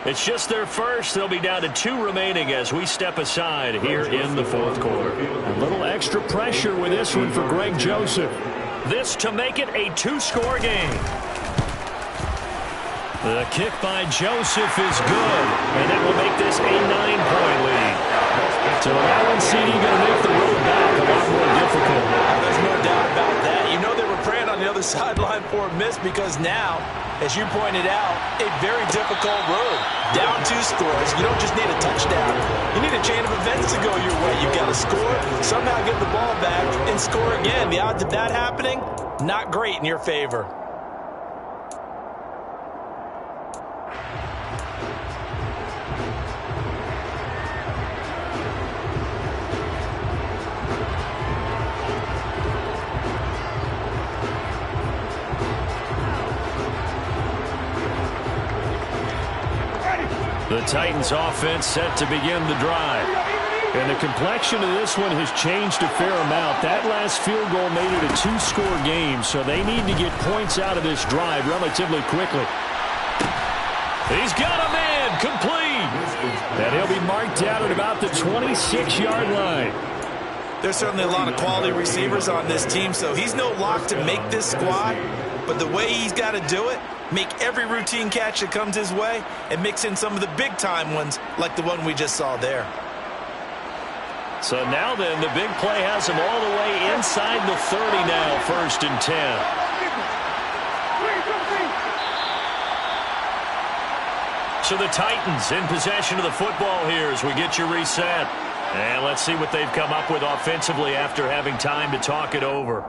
It's just their first. They'll be down to 2 remaining as we step aside here in the fourth quarter. A little extra pressure with this one for Greg Joseph. This to make it a 2-score game. The kick by Joseph is good, and that will make this a 9-point lead. So Allen CD going to make the road back a lot more difficult. There's no doubt about that. You know they were praying on the other sideline for a miss, because now, as you pointed out, a very difficult road. Down 2 scores. You don't just need a touchdown. You need a chain of events to go your way. You've got to score, somehow get the ball back, and score again. The odds of that happening, not great in your favor. The Titans offense set to begin the drive. And the complexion of this one has changed a fair amount. That last field goal made it a 2-score game, so they need to get points out of this drive relatively quickly. He's got a man, complete. And he'll be marked down at about the 26-yard line. There's certainly a lot of quality receivers on this team, so he's no lock to make this squad. But the way he's got to do it, make every routine catch that comes his way, and mix in some of the big-time ones like the one we just saw there. So now then, the big play has him all the way inside the 30 now, 1st and 10. So the Titans in possession of the football here as we get you reset. And let's see what they've come up with offensively after having time to talk it over.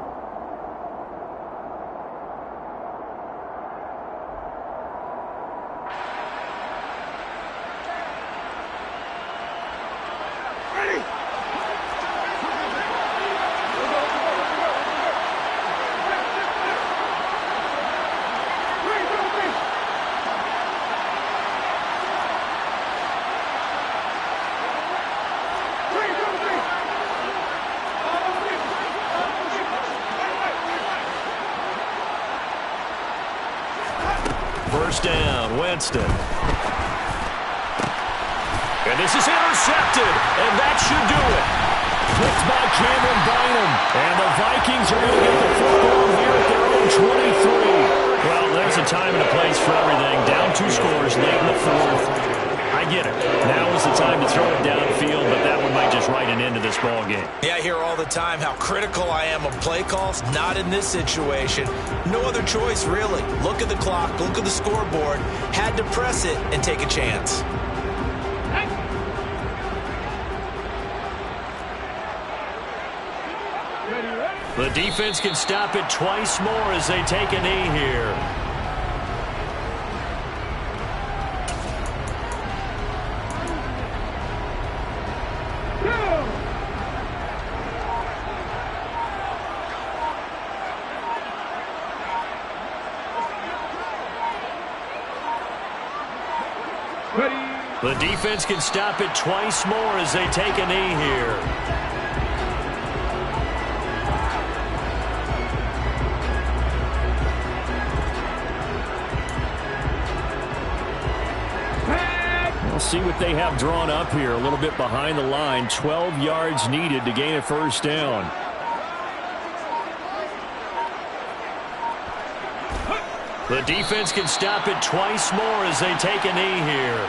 down. Winston. And this is intercepted, and that should do it. Picked by Cameron Bynum, and the Vikings are going to get the football here at their own 23. Well, there's a time and a place for everything. Down 2 scores late in the 4th. I get it. Now is the time to throw it downfield, but that one might just write an end to this ball game. Yeah, I hear all the time how critical I am of play calls. Not in this situation. No other choice, really. Look at the clock. Look at the scoreboard. Had to press it and take a chance. The defense can stop it twice more as they take a knee here. The defense can stop it twice more as they take a knee here. We'll see what they have drawn up here. A little bit behind the line. 12 yards needed to gain a first down. The defense can stop it twice more as they take a knee here.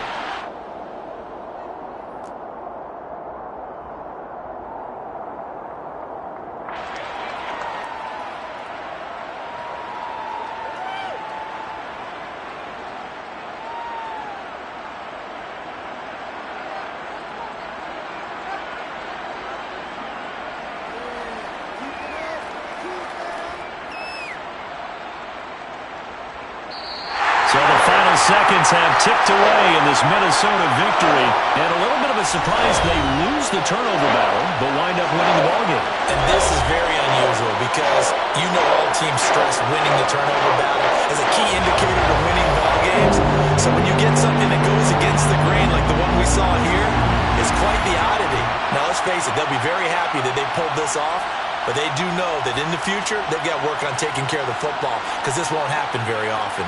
Seconds have ticked away in this Minnesota victory, and a little bit of a surprise they lose the turnover battle but wind up winning the ballgame. And this is very unusual because you know all teams stress winning the turnover battle as a key indicator to winning ball games. So when you get something that goes against the grain like the one we saw here, it's quite the oddity. Now let's face it, they'll be very happy that they pulled this off, but they do know that in the future they've got to work on taking care of the football because this won't happen very often.